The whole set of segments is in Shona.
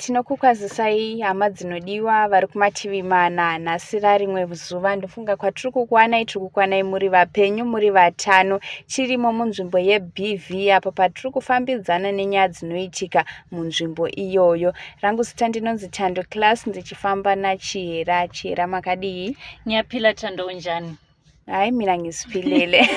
Tinokukwazisai hama dzinodiwa vari kumativi mana nhasi rimwe zuva. Ndofunga kwatiri kukwanai muri vapenyu muri vatano chirimo munzvimbo yeBV apo patiri kufambidzana nenyaya dzinoitika munzvimbo iyoyo. Rangu zita ndinonzi Tando Class ndichifamba naChihera. Chihera makadii? Ngiyaphila Thando, unjani? Hayi mina ngisiphilele.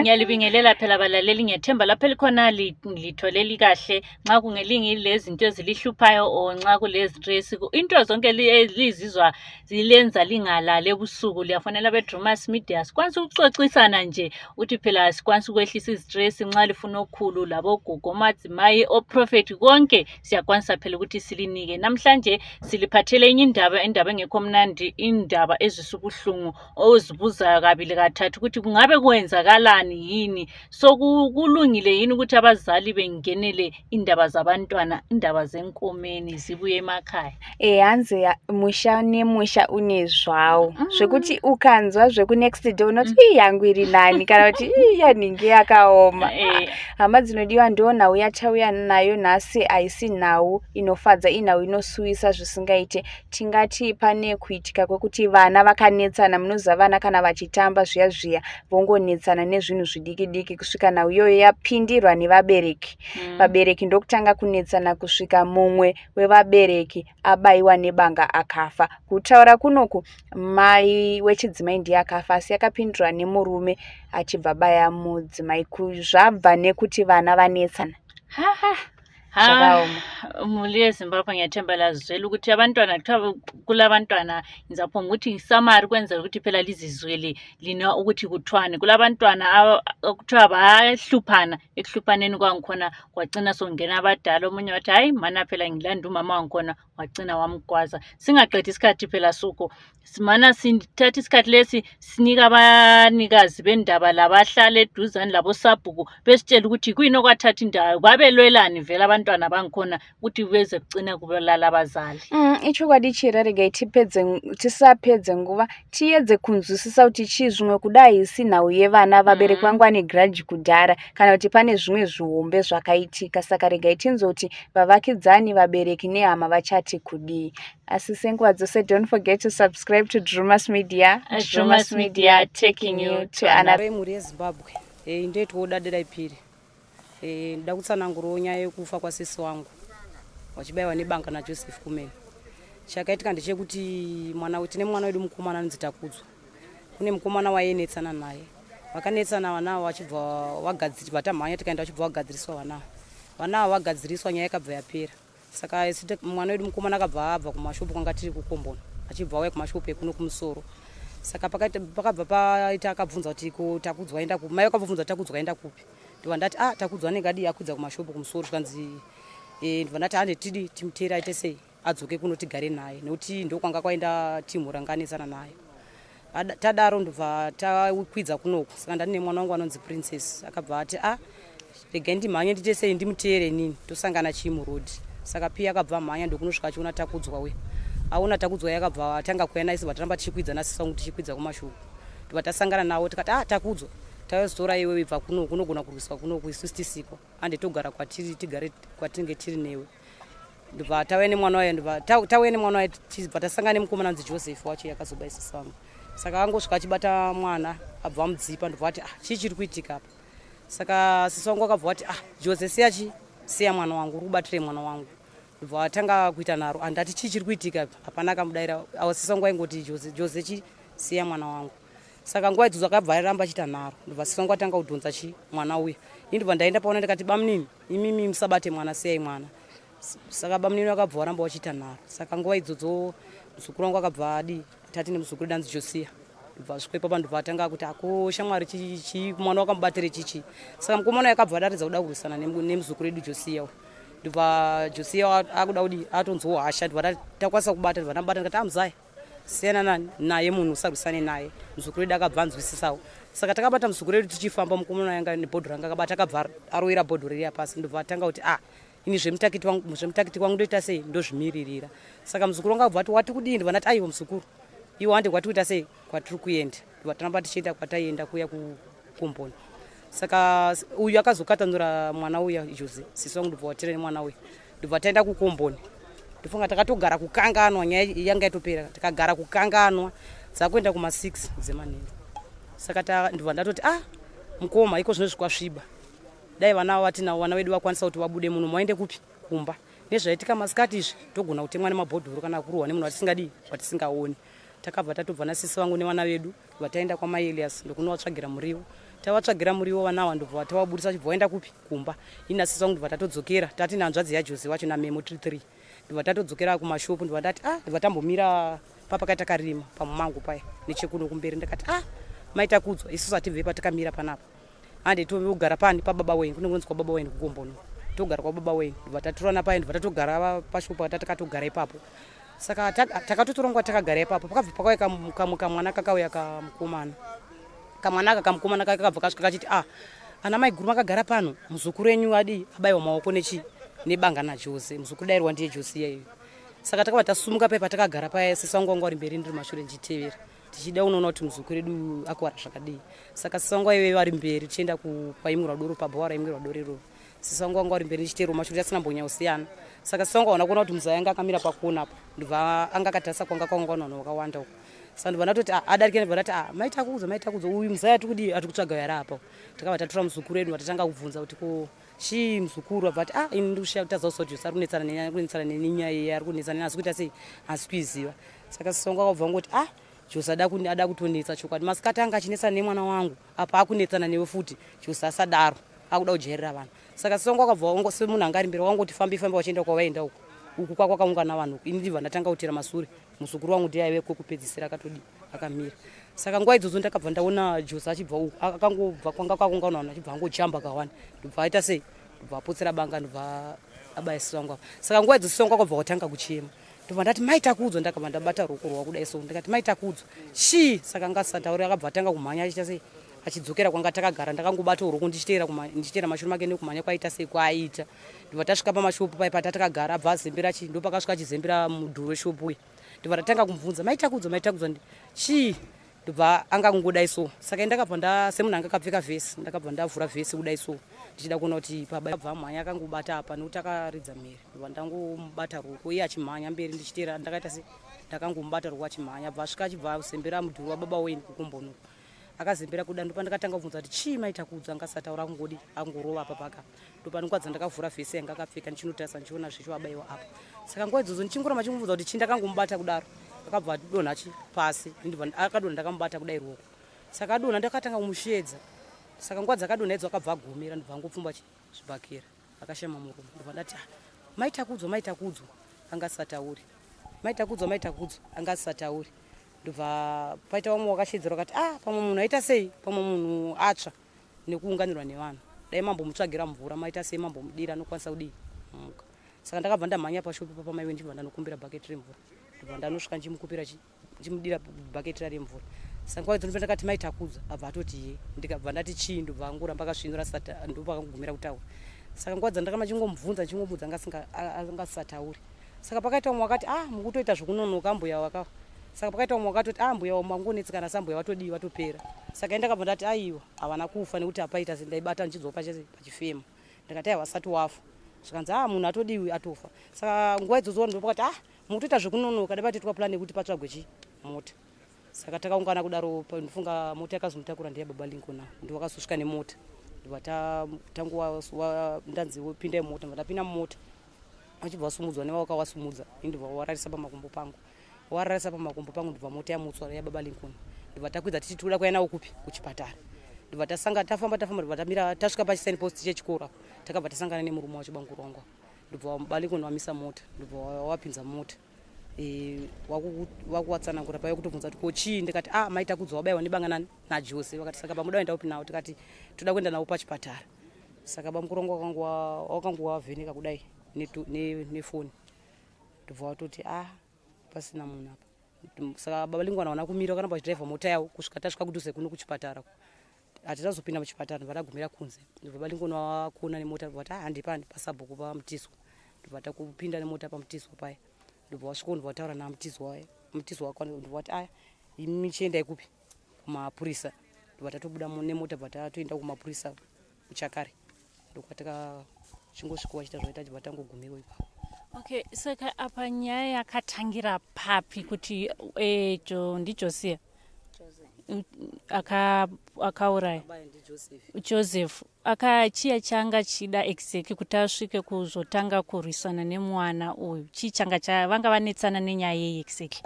Ngiyalibingelela phela abalaleli, ngiyethemba lapha likhona litholeli kahle nxa kungelingi lezi zinto ezilihluphayo o nxa kule stress into zonke lizizwa zilenza lingalale ebusuku. Liyafonela beDrewmas Media sikwanisa ukuxoxisana nje uthi phela sikwanisa ukwehlisa istress nxa lifuna okukhulu labogogo madzimayi oprofeti konke siyakwanisa phela ukuthi silinike. Namhlanje siliphathele enye indaba engekho mnandi, indaba ezisubuhlungu ozibuza kabili kathathu ukuthi kungabe kwenzakalani yini. So kulungile yini ukuthi abazali bengenele indaba zabantwana, indaba zenkomeni zibuye emakhaya? Hanze musha nemusha unezvawo zvekuti ukanzwa zveku next door unoti yangu iri nani kana kuti yaningi yakaoma. Hama dzinodiwa ndo nhau yatauya nayo nhasi aisi nhau inofadza, inhau inosuwisa zvisingaite. Tingati pane kuitika kwekuti vana vakanetsana, munoziva vana kana vachitamba zviya vongonetsana nezvinhu zvidiki kusvika nhau iyoyo yapindirwa nevabereki. Vabereki ndokutanga kunetsana kusvika mumwe wevabereki abaiwa nebanga akafa. Kutaura kunoku mai wechidzimai ndiye akafa asi yakapindurwa nemurume achibva baya mudzimai. Zvabva nekuti vana vanetsana. Muli yeZimbabwe ngiyathemba lazwela ukuthi abantwana kulabantwana ngizaphonga ukuthi ngisamari kwenzela ukuthi phela lizizwele lina ukuthi kuthwane. Kulabantwana okuthiwa bayahluphana, ekuhluphaneni kwangikhona kwagcina songena abadala. Omunye wathi hayi mana phela ngilanda umama wangikhona wagcina wamgwaza. Singaqedi isikhathi phela suko simana sithatha isikhathi lesi sinika abanikazi bendaba labahlala eduzane labosabhuku besitshela ukuthi kuyini okwathatha indawo babelwelani vele abantwana bangikhona ukuthi beze kugcina kubulala abazali. Ichokwadi Chihera, regai tisapedze nguva tiyedze kunzwisisa kuti chii zvimwe kudai isinhau yevana vabereki vangu vane grudge kudhara kana kuti pane zvimwe zvihombe zvakaitika. Saka regai tinzoti vavakidzani vabereki nehama vachati kudii. Asi senguva dzose, don't forget to subscribe to Drewmas Media. Drewmas Media taking you to another. Muri yeZimbabwe ndoitwa dada ipiri nda kutsanangurawo nyaya yekufa kwasisi wangu wachibaiwa nebanga naJoseph kumene. Chakaitika ndechekuti tine mwana wedu mukomana anonzi Takudzwa. Kune mukomana wayenetsana naye, vakanetsana vana vachibva wagadziriswa, vatamhanya tikaenda vachibva wagadziriswa vana vagadziriswa, nyaya yakabva yapera. Saka mwana wedu mukomana abva kumashopu kwanga tiri kukombona achibva auya kumashopu ekuno kumusoro. Saka pakabva paita akabvunza kuti Takudzwa aenda kupi, mai akabvunza Takudzwa aenda kupi. Ndova ndati Takudzwa anenge adi akwidza kumashopu kumusoro. Zvikanzi ndova ndati hande tidi timutera aite sei adzoke kuno tigare naye nekuti ndokwanga kwaenda timu ranganisana naye. Tadaro ndobva takwidza kunoku. Saka ndani nemwana wangu anonzi Princess akabva ati regai ndimhanye ndite sei ndimuteere nini tosangana chimu road. Saka pia akabva mhanya ndokunosvika achiona Takudzwa we. Aona Takudzwa yakabva tanga kuya naisi bataramba tichikwidza nasisa kuti tichikwidza kumashopu. Ndobva tasangana nawo tikati Takudzwa tayozora iwe ibva kuno kunogona kurwiswa kuno kuisu tisiko ande togara kwatiri tigare kwatinge tiri newe. Ndobva tawe nemwana waye tawe nemwana waye tichibva tasangana nemukomana anzi Joseph wacho yakazobaisa sangu. Saka angosvika achibata mwana abva amudzipa. Ndobva ati chii chiri kuitika apa. Saka sisi wangu akabva ati Joseph siya mwana wangu rubatire mwana wangu. Ndobva atanga kuita naro andati chii chiri kuitika apa. Hapana akamudaira sisi wangu aingoti Joseph siya mwana wangu. Saka nguva idzodzo akabva aramba achita naro. Ndobva sisi wangu atanga kudhonza mwana uya. Ndobva ndaenda paona ndikati bamunini imimi musabate mwana, siyai mwana. Saka bamunini akabva aramba achita naro. Saka nguva idzodzo muzukuru wangu akabva tati nemuzukuru danzi Josia. Ndobva svikwepo ndobva atanga kuti shamwari mwana wakamubatire chichi. Saka mukomana akabva adatidza kuda kurwisana nemuzukuru wedu Josia. Ndobva Josia akuda kuti atonzwa hasha. Ndobva takwanisa kubata. Ndobva ndabata ndikati Muzaya siyana naye munhu usarwisane naye. Muzukuru wedu akabva anzwisisawo. Saka takabata muzukuru wedu tichifamba, mukomana yanga nebhodho ranga akabata akabva arowera bhodho riya pasi. Ndobva atanga kuti ini zvemutakiti wangu ndoita sei ndozvimiririra. Saka muzukuru wangu akabva ati wati kudii. Ndobva ndati aiwa muzukuru iwe hande kwati kuita sei kwatiri kuenda. Ndobva taramba tichienda kwataienda kuya kukomboni. Saka uyu akazokatanura mwana uya Jose sisi wangu. Ndobva watira nemwana uya. Ndobva taenda kukomboni. ndofunga takatogara kukanganwa nyaya yanga yatopera tikagara kukanganwa dzakuenda kuma6 dzemanheru saka ndibva ndatoti mukoma iko zvino zvikwasviba dai vana vatinavo vana vedu vakwanisa kuti vabude muno maende kupi kumba nezvaitika masikati izvi togona kutemwa nemabhodhoro kana kurwa nemunhu watisingadi watisingaoni takabva tatobva nasisi vangu nevana vedu vataenda kwamaelias ndokunovatsvagira muriwo tavatsvagira muriwo vanava ndobva tavabudisa chibva vaenda kupi kumba inasisi vangu ndobva tatodzokera tati nanzvadzi yaJose wacho namemo 33 ndobva tatodzokera kumashopu ndobva ndati ndobva tambomira papakaita karima pamumango paya nechekuno kumberi ndakati maita kudzwa isusu hatibve patakamira panapa hande togara pani pababa wenyu kunongonzwa baba wenyu kugombono togara kwababa wenyu ndobva tatorana paya ndobva tatogara pashopu atakatogara ipapo saka takatotorongwa takagara ipapo pakabva pakauya kamwana kakauya kamukomana kamwana aka kamukomana kakabva kasvika kachiti ana mai guru makagara pano muzukuru wenyu abayiwa maoko nebanga naJose muzukuru dairwa ndiye Jose iyeyo saka takabva tasumuka paya patakagara paya sisi wangu wanga ari mberi ndiri mashure ndichitevera tichida unoona kuti muzukuru edu akuwara zvakadii saka sisi wangu iyeyo vari mberi tichienda paimwirwa doro pabhawara imwirwa doro iroro sisi wangu wanga ari mberi ndichiteerwa mashure asina mbonyanyosiyana saka sisi wangu aona kuona kuti muzaya anga akamira pakona apo ndobva anga akatarisa kwanga kwaungana vanhu vakawanda uko saka ndobva ndatoti adarike ndobva ndati maita kudzo uyu muzaya atikudi atikutsvaga yari apo takabva tatora muzukuru edu vatatanga kubvunza kuti ko chii muzukuru abva ati ini ndikushiya kutaza kusa Jose ari kunetsana nenyaya iyi ari kunetsana asi kuita sei asi kuiziva saka sisi wangu akabva ngoti Jose ada kutonetsa chokwadi masikati anga achinetsana nemwana wangu apa akunetsana newe futi Jose asadaro akuda kujairira vanhu saka sisi wangu akabva semunhu anga ari mberi wangoti fambi wachienda kwavaenda uku kwakaungana vanhu ini ndibva ndatanga kutira masure muzukuru wangu ndiye aive kwekupedzisira akatodi akamira saka nguva idzodzo ndakabva ndaona Jose achibva uku akangobva kwanga kwaungana vanhu achibva angojamba kawani ndobva aita sei ndobva apotsera banga ndobva abaya sisi wangu saka nguva idzodzo sisi wangu akabva watanga kuchema ndobva ndati maita kudzwa ndakabva ndabata ruoko rwavo kudai so ndikati maita kudzwa chii saka ngasatauri akabva atanga kumhanya achiita sei achidzokera kwanga takagara ndakangobata ruoko ndichiteera mashure make nekumhanya kwaita sei kwaaita ndobva tasvika pamashopu paya patatagara abva azembera chii ndo pakasvika achizembera mudhuri weshopu uyu ndobva ndatanga kumubvunza maita kudzwa chii ndobva anga kungodai so saka ndakabva semunhu anga akapfeka vhesi ndakabva ndavhura vhesi kudai so ndichida kuona kuti pabva mhanya akangobata apa nekuti akaridza mhere ndobva ndangomubata ruoko iye achimhanya mberi ndichiteera ndakaita sei ndakangomubata ruoko achimhanya bva asvika achibva azembera mudhuri wababa wenyu kukombono akazembera kuda ndopa ndakatanga kubvunza kuti chii maita kudzwa angasataura angodi angorova apa paka ndopa ndikwadza ndakavhura vhesi yanga akapfeka ndichinotarisa ndichiona zvichivabayiwa apa saka nguva idzodzo ndichingoramba chimubvunza kuti chii ndakangomubata kudaro akabva adonha pasi akadonha ndakamubata kudai ruoko saka adonha ndakatanga kumusvedza saka nguva dzakadonha idzo akabva agomera ndobva angopfumba Zvibhakera akashama muromo ndobva ndati maita kudzwa angasatauri maita kudzwa angasatauri ndobva paita vamwe wakashedzera vakati pamwe munhu aita sei pamwe munhu atsva nekuunganirwa nevanhu dai mambomutsvagira mvura maita sei mambomudira anokwanisa kudii muka saka ndakabva ndamhanya pashopu papamaiwe ndibva ndanokumbira bhaketi remvura ndobva ndanosvika ndichimudira bhaketi remvura saka nguva idzo ndakati maita kudzwa abva atoti ye ndikabva ndati chii ndobva angoramba akasvinura ndopakagumira kutaura saka nguva dzandakama chingomubvunza angasatauri saka pakaita umwe wakati mukutoita zvokunonoka mbuya waka saka pakaita umwe wakatoti mbuya mangonetsikana sambuya watodii watopera saka ndakabva ndati aiwa havana kufa nekuti apaita sendaibata ndichidzwa pachifema ndikati vasati wafa zvikanzi munhu atodiwi atofa saka nguva idzodzo ndopakati mukutoita zvekunonoka dabatitwa plani yekuti patsvagwe mota saka takaungana kudaro ndofunga mota yakazomutakura ndiya baba Lincoln ndowakazosvika nemota ndobva ndanzi pinda mota ndapinda mumota achibva wasumudzwa nevawakawasumudza indobva wararisa pamakumbo pangu ndobva mota yamutswa yababa Lincoln ndobva takwidza tichiti toda kuenda ukupi kuchipatara ndobva tafamba ndobva tamira tasvika pachisign post chechikora takabva tasangana nemurume wacho bangurongwa ndobva baba Lincoln wamisa mota ndobva wapinza mota wakuwatsanangura paya kutobvunza kuti kochii ndikati maita kudzwa wabayiwa nebanga naJose vakati saka pamuda kuenda upi nawo tikati toda kuenda nawo pachipatara saka bamukurongwa wakangowavheneka kudai nefoni ndobva watoti pasina munhu apa saka baba Lincoln wana kumira wakaramba vachidhiraivha mota yawo kusvika tasvika kudhuze kuno kuchipatara hatitazopinda muchipatara ndobva tagumira kunze ndobva baba Lincoln wakuona nemota ndobva kuti handipandi pasabhuku pamutiswa ndobva takupinda nemota pamutiswa paya ndobva wasvika ndobva wataura namutizwa wako ndobva wati michiendai kupi kumapurisa ndobva tatobuda nemota bva tatoenda kumapurisa kuChakari ndokwatakachingosvika wachita zvaita chibva tangogumiwo ipapo Okay, saka apa nyaya yakatangira papi kuti ndiJosia akauraya Joseph chiya changa chida exactly kuti asvike kuzotanga kurwisana nemwana uyu chii changa vanga vanetsana nenyaya yei exactly?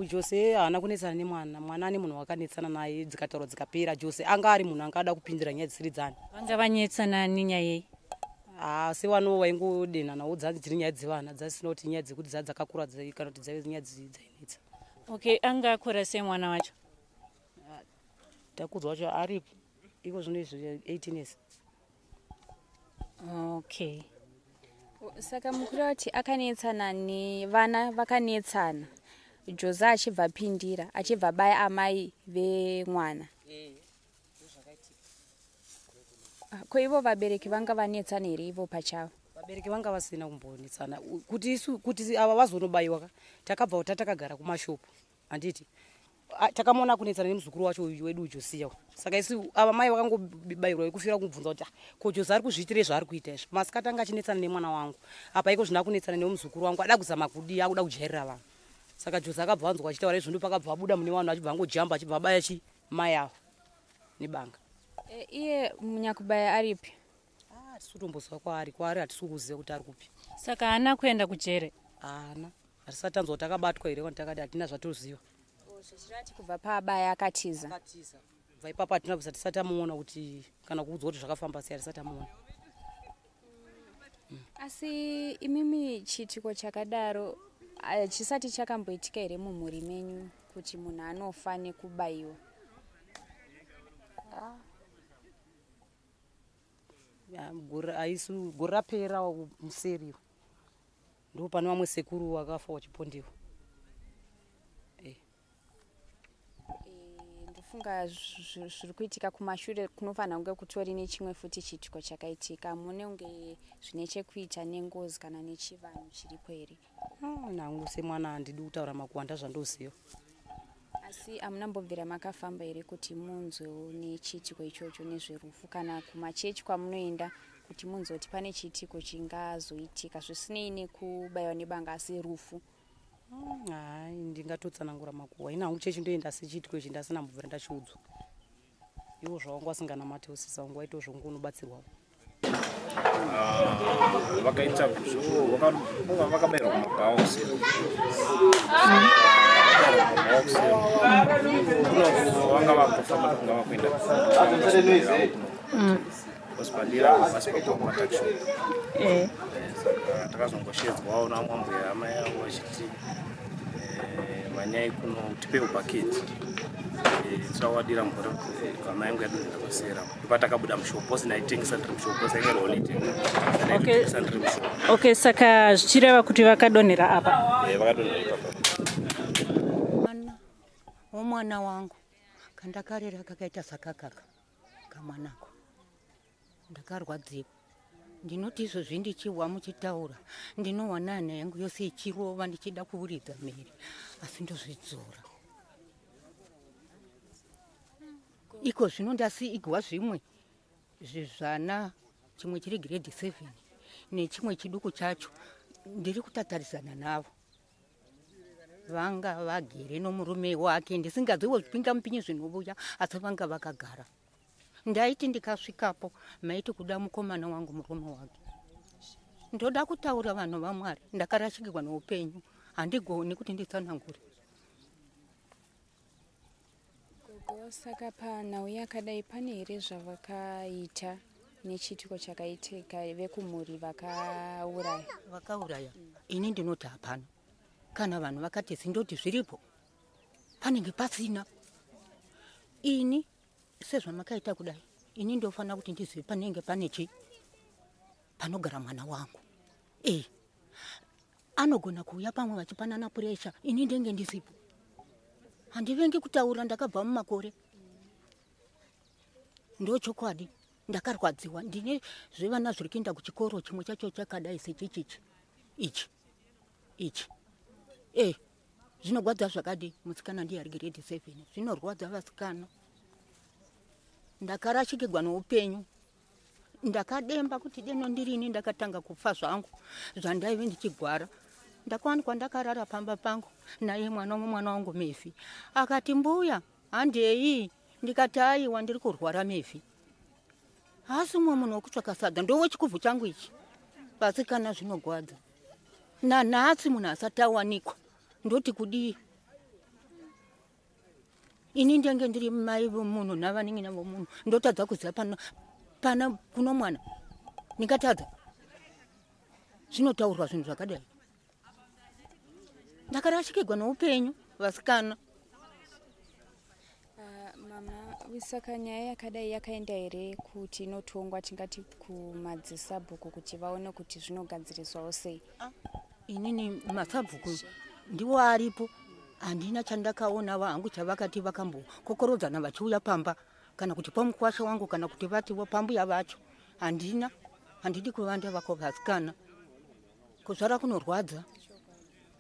Jose haana kunetsana mwana ane munhu wakanetsana naye dzikataurwa dzikapera. Jose anga ari munhu anga ada kupindira nyaya dzisiri dzani. Vanga vanetsana nenyaya yei? Sevano vaingodenhana wodzanzi dziri nyaya dzevana dzasina kuti nyaya dzekuti dzakakura kana kuti dzaive nyaya dzainetsa. Okay, anga akura sei mwana wacho? Takudzwa wacho aripo iko zvino izvi 18 years. Okay. Saka mukuru wati akanetsana nevana vakanetsana. Jose achibva Apindira achibva baya amai vemwana. Ko ivo vabereki vanga vanetsana here ivo pachavo? Vabereki vanga vasina kumbonetsana kuti ava vazonobayiwa takabva takagara kumashopu handiti takamona kunetsana nemuzukuru wacho uyu wedu Josia. Saka isu ava mai vakangobayirwa kufira kubvunza kuti ko Jose ari kuzviitire zvaari kuita izvi. Masikati anga achinetsana nemwana wangu apa iko zvina kunetsana nemuzukuru wangu ada kuzama kudi akuda kujairira vanhu. Saka Jose akabva anzwa achitaura izvo ndopakabva abuda mune vanhu achibva angojamba achibva abaya mai avo nebanga. Iye munyakubaya aripi? Hatisi kutombozwa kwaari hatisi kuziva kuti ari kupi. Saka haana kuenda kujere? Haana. Hatisati tanzwa kuti takabatwa here kana takati hatina zvatoziva. Zvichirati kubva paabaya akatiza. Kubva ipapo hatina bvisa tisati tamuona kuti kana kuudzwa kuti zvakafamba sei hatisati tamuona. Asi imimi chiitiko chakadaro chisati chakamboitika here mumhuri menyu kuti munhu anofa nekubayiwa? Aisu gore rapera museri ndo pane vamwe sekuru vakafa vachipondiwa. Ndofunga zviri kuitika kumashure kunofanira kunge kutori nechimwe futi chiitiko chakaitika. Mune unge zvine chekuita nengozi kana nechivanhu chiripo here? Nangu semwana handidi kutaura makuwanda zvandoziva. Asi amunambobvira makafamba here kuti munzwewo nechiitiko ichocho nezverufu kana kumachechi kwamunoenda kuti munzwe kuti pane chiitiko chingazoitika zvisinei nekubayiwa nebanga asi rufu? Hai, ndingatotsanangura makuwa ina hangu chechi ndoenda asi chiitiko ichi ndasina mbobvira ndachiudzwa. Iwo zvawangu asinganamate usisa wangu waito zvongu unobatsirwawo. Vakaita vakabayirwa mabhausi vanga vakufamba kunga vakuenda hospitaldira basi pakuaction. Saka takazongoshedzwawo namwambuya amai avo vachiti manyai kuno tipewo bhaketi tsawadira mvura kana yangu yadonera pasera patakabuda mushopo sinaitengesa ndiri mushopo sainge rolitenga. Okay, saka zvichireva kuti vakadonera apa? Vakadonera ipapa. Mwana wangu kandakarera kakaita sakakaka kamwanako ndakarwadziwa. Ndinoti izvozvi ndichihwa muchitaura ndinowa nhana yangu yose ichirova ndichida kuuridza mhiri asi ndozvidzora. Iko zvino ndasigwa zvimwe zvezvana, chimwe chiri grade 7 nechimwe chiduku chacho ndiri kutatarisana navo. Vanga vagere nomurume wake ndisingazivo zvipingamupinyi zvinovuya asi vanga vakagara. Ndaiti ndikasvikapo maiti kuda mukomana wangu murume wake. Ndoda kutaura vanhu vaMwari ndakarashikirwa noupenyu handigoni kuti nditsanangure. Saka panhau yakadai pane here zvavakaita nechiitiko chakaitika vekumhuri vakauraya? Vakauraya ini ndinoti hapana. Kana vanhu vakati zindoti zviripo panenge pasina. Ini sezvamakaita kudai ini ndofana kuti ndizive panenge pane chi panogara mwana wangu. Anogona kuuya pamwe vachipanana puresha ini ndenge ndisipo. Handivengi kutaura ndakabva mumakore. Ndochokwadi ndakarwadziwa ndine zvevana zviri kuenda kuchikoro chimwe chacho chakadai sechichichi ichi. Zvinogwadza zvakadi musikana ndiye ari grade 7 zvinorwadza vasikana. Ndakarashikirwa noupenyu ndakademba kuti deno ndirini ndakatanga kufa zvangu zvandaive ndichigwara. Ndakwanikwa ndakarara pamba pangu naye mwana wangu Mefi akati mbuya handei, ndikati aiwa ndiri kurwara Mefi. Asi munhu wokutsvaka sadza ndowe chikuvhu changu ichi, vasikana zvinogwadza. Nanhasi munhu asati awanikwa ndoti kudii. Ini ndenge ndiri mai vomunhu navaning'ina vomunhu ndotadza kuziva pana kuno mwana ndingatadza zvinotaurwa zvinhu zvakadai. Ndakarashikirwa noupenyu vasikana. Mama, saka nyaya yakadai yakaenda here kuti inotongwa tingati kumadzisabhuku kuti vaone kuti zvinogadziriswawo sei? Inini masabhuku ndiwo aripo, handina chandakaona vangu chavakati vakambokokorodzana vachiuya pamba kana kuti pamukwasha wangu kana kuti vatiwo pambuya vacho. Handidi kuvanda vako vasikana kuzvara kunorwadza.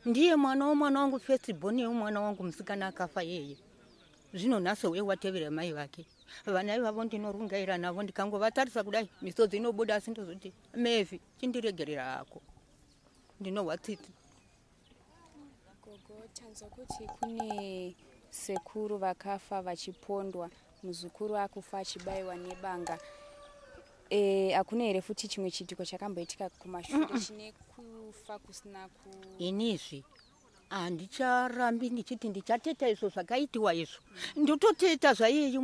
Ndiye mwana wangu firstborn mwana wangu musikana akafa yeye. Zvino nhasi uye watevera mai vake. Vana ivavo ndinorungaira navo ndikangovatarisa kudai misodzi inobuda asi ndozoti Mefi chindiregerera hako. Ndinowatsiti. Gogo, tanzwa kuti kune sekuru vakafa vachipondwa, muzukuru akufa achibayiwa nebanga. Hakuna here futi chimwe chitiko chakamboitika kumashure chine kufa kusina ku... Inizvi handicharambi ndichiti ndichateta izvo zvakaitiwa izvo. Ndototeta zvaiye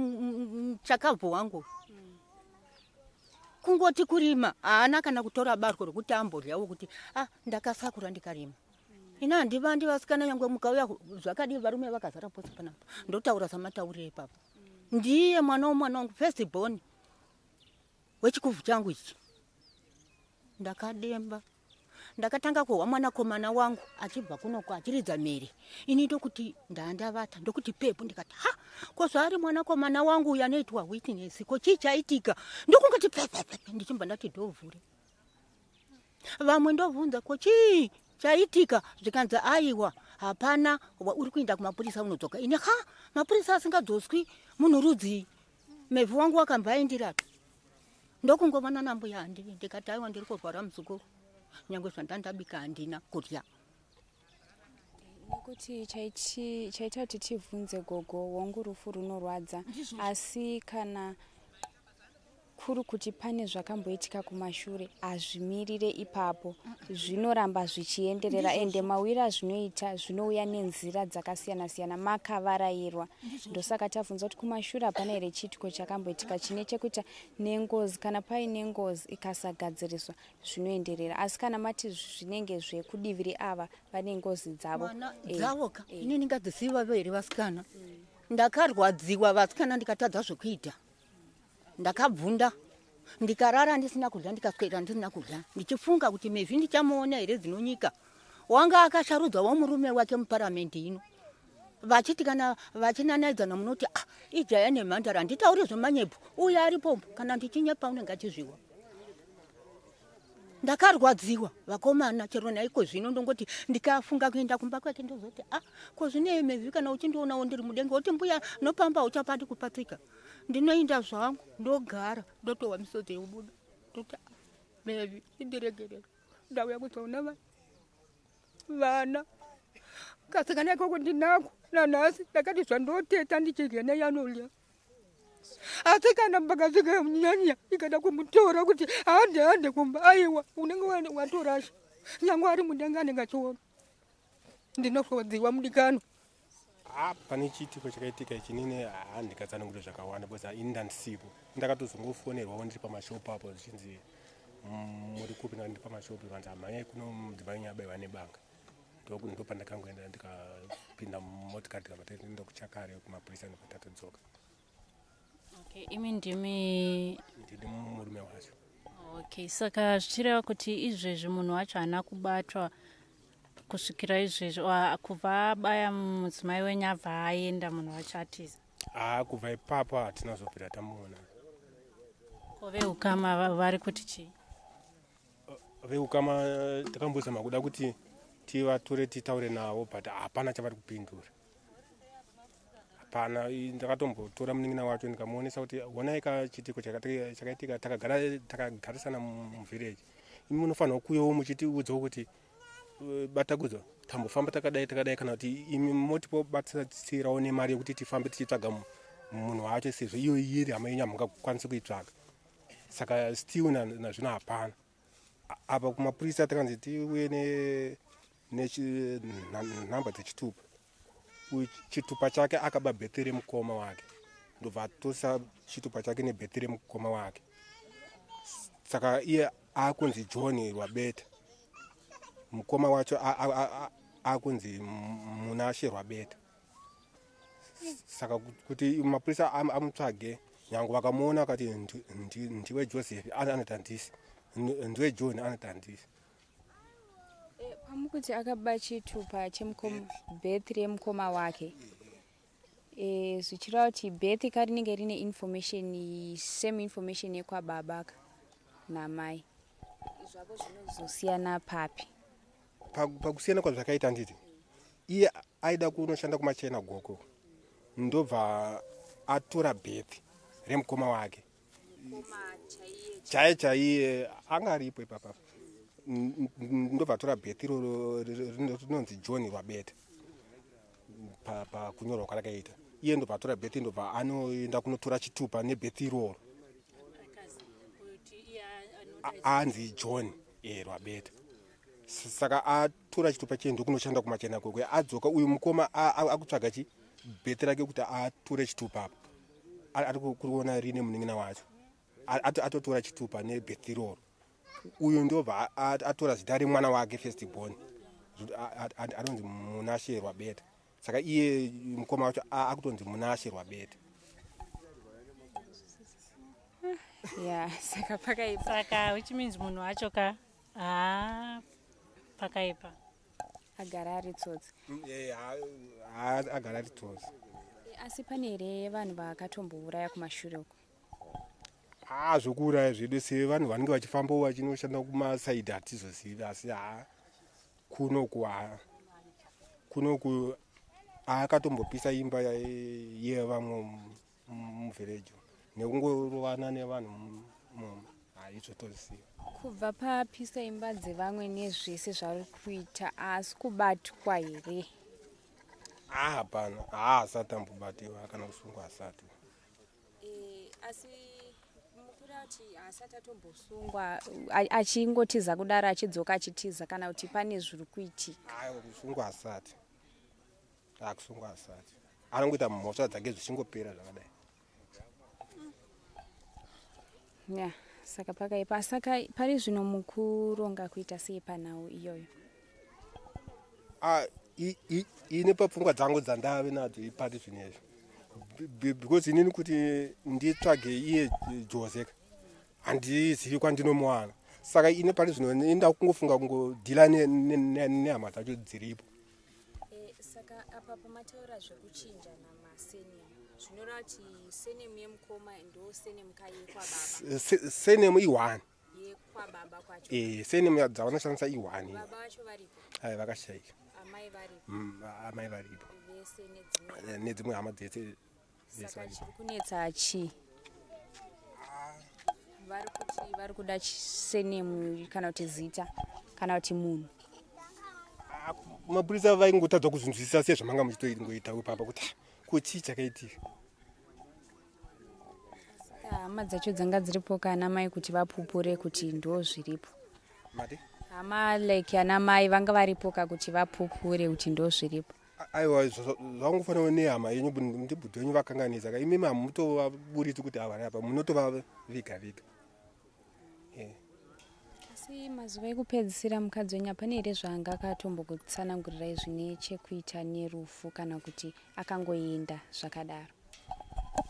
chakabvo wangu. Kungoti kurima haana kana kutora barwo rokuti amboryawo kuti ndakasakura ndikarima. Ina handivandi vasikana nyangwe mukauya zvakadii varume vakazara pose panapa. Ndotaura samataurire ipapo. Ndiye mwana wangu firstborn wechikuvhu changu ichi. Ndakademba. Ndakatanga kuhwa mwanakomana wangu achibva kunoko achiridza mhere. Ini ndokuti ndandavata ndokuti pepu ndikati kozvari mwanakomana wangu uyu anoitwa witness ko chii chaitika. Ndokungati pepe ndichibva ndati ndovhure. Vamwe ndobvunza ko chii chaitika zvikanzi aiwa hapana uri kuenda kumapurisa unodzoka. Ini mapurisa asingadzoswi munhu rudzi. Mevi wangu wakambaindira. Ndokungovana nambuya handiri ndikati aiwa ndiri kurwara muzukuru. Nyangwe zvandandabika handina kurya. Nekuti chaita kuti tivhunze gogo, wangu rufu runorwadza, asi kana kuri kuti pane zvakamboitika kumashure hazvimirire ipapo, zvinoramba zvichienderera ende mawira azvinoita zvinouya nenzira dzakasiyana siyana, makavarayirwa. Ndosaka tabvunza kuti kumashure hapana here chitiko chakamboitika chine chekuita nengozi, kana paine ngozi ikasagadziriswa zvinoenderera. Asi kana mati zvinenge zvekudiviri ava vane ngozi dzavo dzavoka, ini ndingadziziva here vasikana. Ndakarwadziwa vasikana ndikatadza zvokuita. Ndakabvunda ndikarara ndisina kudya ndikaswera ndisina kudya ndichifunga kuti Mevi ndichamuona here dzinonyika. Wanga akasharudza murume wake muparamende ino vachiti kana vachinanaidzana munoti ijaya nemhandara nditaure zvemanyepo uye aripo kana ndichinyepa unenge achizviwa. Ndakarwadziwa vakomana chero naiko zvino ndongoti ndikafunga kuenda kumba kwake ndozoti ko zvine Mevi kana uchindoonawo ndiri mudenga oti mbuya nopamba uchapati kupatsika. Ndinoinda zvangu ndogara ndotowa misodzi yobuda ndoti Mevi indiregerera ndauya kuzoona vana kasikana ikoko ndinako nanhasi ndakati zvandoteta ndichirya neyanorya. Asi kana mbakasvika munyanya ikada kumutora kuti hande kumba aiwa unenge watorasha nyangwe ari mudenga anenge achiona. Ndinofrodziwa mudikano. Pane chitiko chakaitika ichinini handikatsanangura zvakawanda because ini ndandisipo. Ndakatozongofonerwawo ndiri pamashopu apo zvichinzi muri kupi ndiri pamashopu vanzi amai kuno mudzimai abayiwa nebanga. Ndopandakangoenda ndikapinda mumotikari ndikabva kuChakari kumapurisa ndikatatodzoka. Okay, imi ndimi murume wacho. Okay, saka zvichireva kuti izvezvi munhu wacho haana kubatwa kusvikira izvezvo kubva abaya mudzimai wenyu abva aenda munhu wacho atiza? Kubva ipapo hatina zobvira tamuona. Ko veukama vari kuti chii? Veukama takambozama kuda kuti tivatore titaure navo but hapana chavari kupindura. hapana. Ndakatombotora munin'ina wacho ndikamuonesa kuti onai kachitiko chakaitika takagarisana muvhireji, imi munofanira kuuyawo muchitiudzawo kuti batakudzo tambofamba takadai kana kuti imi motipobatsirawo nemari yekuti tifambe tichitsvaga munhu wacho, sezvo iyo iri hama yenyu hamungakwanisi kuitsvaga. Saka still nazvino hapana. Apa kumapurisa takanzi tiuye nenhamba dzechitupa. Chitupa chake akaba bheti remukoma wake, ndobva atosa chitupa chake nebheti remukoma wake. Saka iye akunzi John Rwabeta, mukoma wacho akunzi Munashe Rwabeta. Saka kuti mapurisa amutsvage, nyange vakamuona vakati ndiwe Joseph, anoti handisi, ndiwe John, anoti handisi. Pamukuti akaba chitupa bheti remukoma wake, zvichireva kuti bheti rinenge rine information, same information yekwababa namai, zvavo zvinozosiyana papi? Pakusiyana kwazvakaita nditi, iye aida kunoshanda kumachena goko, ndobva atora bheti remukoma wake chaiye anga aripo ipapa, ndobva atora bheti rinonzi John Rwabeta pakunyorwa kwalakaita. Iye ndobva atora bheti, ndobva anoenda kunotora chitupa nebheti iroro, anzi John Rwabeta. Saka atora chitupa chie ndokunoshanda kumachena goko, adzoka uyu mukoma akutsvaga bheti rake kuti atore chitupa apa, ari kuona rine munin'ina wacho, atotora chitupa nebheti iroro. Uyu ndobva atora zita remwana wake first born, anonzi Munashe Rwabeta. Saka iye mukoma wacho akutonzi Munashe Rwabeta. Saka pakaipa. Saka which means munhu wacho pakaipa. Agara ari tsotsi. Agara ari tsotsi. Asi pane here vanhu vakatombouraya kumashure uko? Zvokuuraya zvedu sevanhu vanenge vachifambawo vachinoshanda kumasaidhi hatizozivi, asi kunoku akatombopisa imba yevamwe muvhireji nekungorovana nevanhu izvotoziva. Kubva papisa imba dzevamwe nezvese zvari kuita, asi kubatwa here? Hapana, haasati ambobatiwa kana kusungwa asati. Asi mukurati asati atombosungwa, achingotiza kudaro achidzoka achitiza kana kuti pane zviri kuitika? Kusungwa asati. Kusungwa asati. Anongoita mhosva dzake zvichingopera zvakadai. Saka pakaipa. Saka pari zvino mukuronga kuita sei panhau iyoyo? Ine papfungwa dzangu dzandave nadzo ipati zvinezvi, because inini kuti nditsvage iye Joseph handizivi kwandinomuwana. Saka ine pari zvino enda kungofunga kungodhila nehama dzacho dziripo. Saka apa pamataura zvekuchinja namasenimu, zvinoreva kuti senemu yemukoma ndo senemu yekwababa? Senemu i1. Yekwababa kwacho? Senemu dzavanoshandisa i1. Baba vacho varipo? Vakashayika. Amai varipo? Amai varipo. Vese nedzimwe hama dzese. Saka chiri kunetsa chii? Vari kuda senemu kana kuti zita kana kuti munhu? Mapurisa vaingotadza kuzvinzwisisa sezvamanga muchitoingoita ipapa kuti chakaitika. Hama dzacho dzanga dziripo kana mai kuti vapupure kuti ndo zviripo? Mati? Hama like ana mai vanga varipoka kuti vapupure kuti ndo zviripo? Aiwa, zvangofanira nehama yenyu ndibhudhi wenyu vakanganisa, imi hamutovaburitsi kuti avari apa, munotova viga. Asi mazuva ekupedzisira mukadzi wenyu pane here zvaanga akatombokusanangurirai zvine chekuita nerufu kana kuti akangoenda zvakadaro?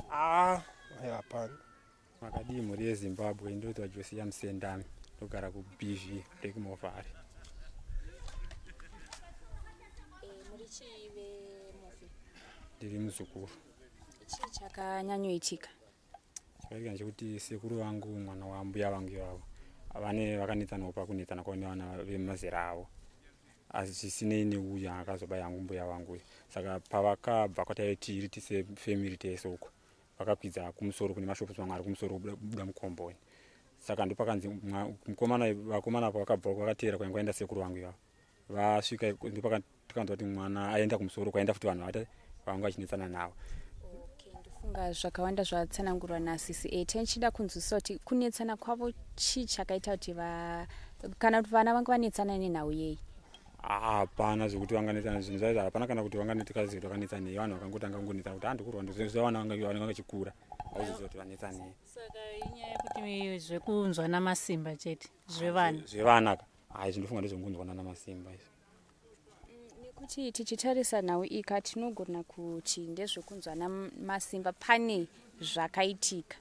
Hapana. Makadii mhuri yeZimbabwe, ndoti Josiya Musendami, ndogara kuBV rekuMovhari. Muri chive mufi? Ndiri muzukuru. Chii chakanyanyoitika? Chakaitika ndechekuti sekuru vangu, mwana wambuya vangu ivavo, vakanetsanawo pakunetsana kwavo nevana vemazera avo. asisinei neuya akazobaya hangu mbuya vangu uyu. Saka pavakabva kwataitiri tise family tese uko vakakwidza kumusoro kune mashopu mamwe ari kumusoro kubuda mukomboni. Saka ndopakanzi vakomana pavakabva vakateera kwaingoenda sekuru vangu ivavo vasvika ndopatikanzwa kuti mwana aenda kumusoro kwaenda futi vanhu vanga vachinetsana navo. Ndofunga zvakawanda zvatsanangurwa naCCA. Tichida kunzwisisa kuti kunetsana kwavo chii chakaita kuti kana kuti vana vanga vanetsana nenhau yei? Hapana zvokuti vanganetsana zvinhu zvaizvo, hapana kana kuti vanganetsana zvinhu vakanetsanei. Vanhu vakangotanga kunetsana kuti handikurwa ndozvavana vanga vachikura vaiziva kuti vanetsanei. Saka inyaya yekuti zvekunzwa namasimba chete zvevana zvevana zvindofunga ndezvekunzwana namasimba izvo. Nekuti tichitarisa nhau ika tinogona kuti ndezvekunzwa namasimba pane zvakaitika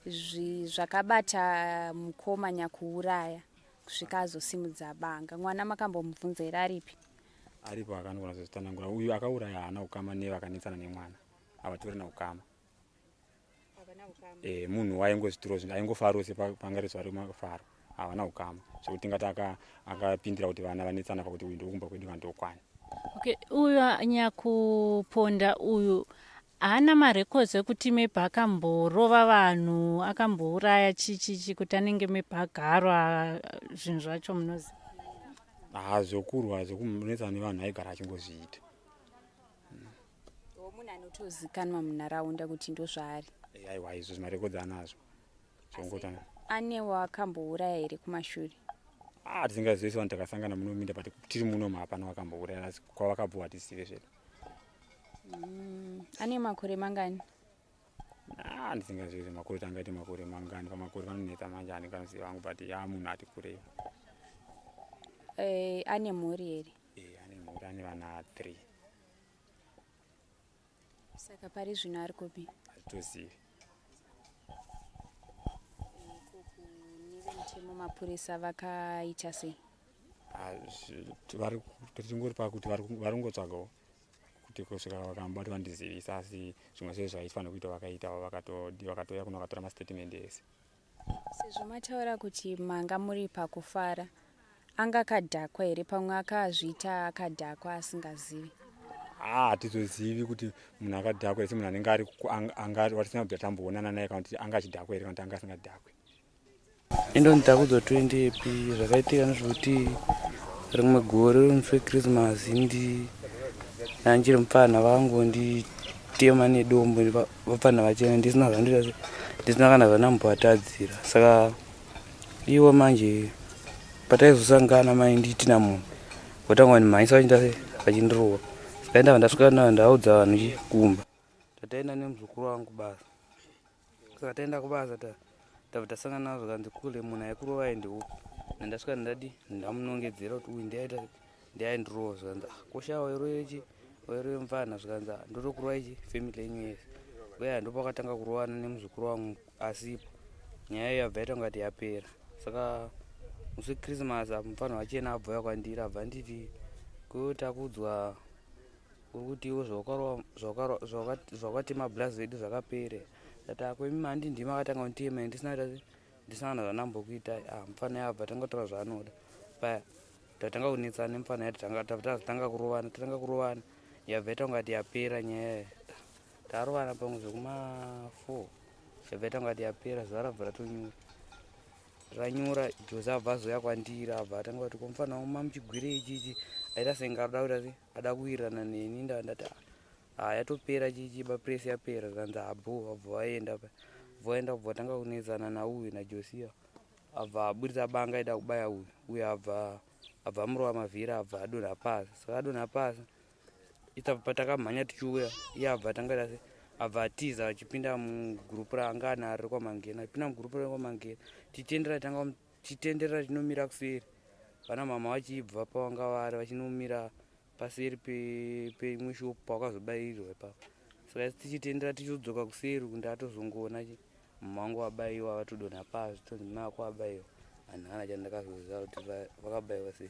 zvakabata mukoma nyakuuraya kusvika azosimudza banga. Mwana makambomubvunza here aripi? Aripo akanogona kuzozvitanangura. Uyu akauraya haana ukama nevakanetsana nemwana, havatorina ukama. Munhu waingozvitiro zvinhu aingofaro sepangari zuva remafaro, havana ukama zvokuti tingati akapindira kuti vana vanetsana pakuti uyu ndokumba kwedu vandokwani. Okay, uyu Nyakuponda uyu haana marekodzi ekuti maybe akamborova vanhu akambouraya chichichi kuti anenge maybe agarwa zvinhu zvacho munoziva? Zvokurwa zvokunetsana nevanhu aigara achingozviita. Munhu anotozikanwa munharaunda kuti ndozvaari. Aiwa izvo zvimarekodzi anazvo. Anewo akambouraya here kumashure? Tisingazivi vanhu takasangana munominda but tiri muno hapana wakambouraya, asi kwavakabva hatizive zvedu. Ane makore mangani? Ndisingazivi makore tangaiti makore mangani. Pamakore vanonetsa manje handingazivi vangu but munhu ati kurei. Ane mhuri here? Ane mhuri, ane vana 3. Saka pari zvino ari kupi? Hatitozivi. Nevemutemo mapurisa vakaita sei? Tingori pakuti varingotsvagawo kuti kusvika vakambati vandizivisa, asi zvimwe zvezvo zvaifanira kuita vakaita vakatoya kuno vakatora mastatement ese. Sezvo mataura kuti manga muri pakufara, anga akadhakwa here? Pamwe akazviita akadhakwa asingazivi? Hatizozivi kuti munhu akadhakwa ese munhu anenge watisina kuti tamboonana naye kana kuti anga achidhakwa here kana kuti anga asingadhakwe. Ndonda kuzotwendepi zvakaitika nezvekuti rimwe gore mufe Christmas nanjiri mupfana vangu nditema nedombo vapfana vachena ndisina zvandoita, ndisina kana zvanambovatadzira. Saka iwo manje pataizosangana mai nditina munhu votangwa nimhanyisa vachinda vachindirova. Saka ndasvika ndaudza vanhu kumba tataenda nemuzukuru wangu basa. Saka taenda kubasa tabva tasangana nazvo kanzi kule munhu aikurova aende upi. Ndasvika ndamunongedzera kuti uyu ndiaindirova zvikanzi kosha wairove mufana zvikanzi ndotokurova ichi family yenyu yese. Uye ndopakatanga kurovana nemuzukuru wangu, asi nyaya iyo yabva yaita ngati yapera. Saka musi Christmas mufana wachena abva kwandiri abva nditi kutakudzwa kuti iwo zvakatema blazi vedu zvakapere. Takwemi mandi ndima akatanga kuntema ndisina kana zvanambokuita. Mufana yabva tangotora zvaanoda paya tatanga kunetsana nemufana yacho tatanga kurovana yabva yaita ngati yapera. Nyaya tarovana pamwe zvekuma4 yabva yaita ngati yapera. Zuva rabva ranyura Jozi abva azoya kwandiri abva atanga kuti komufana uma muchigwire ichichi aita senge ada kuwirirana neni. Ndati yatopera chichi bapuresi yapera. Zvanzi abva vaenda kubva tanga kunetsana nauyu naJosia abva aburitsa banga aida kubaya uyu abva amurova mavhiri abva adonha pasi. Saka adonha pasi patakamhanya tichiuya iye abva atiza achipinda mugurupu raanga anaro rekwamangena. Ipinda mugurupu rekwamangena tichitenderera tinomira kuseri. Vana mama vachibva pavanga vari vachinomira paseri peimwe shopu pawakazobayirirwa ipapo. Saka tichitendera tichidzoka kuseri kunde atozongoona mama vangu vabayiwa vatodonha pasi tonzi mako abayiwa. Vanhu hana chandakazoziva kuti vakabayiwa sei.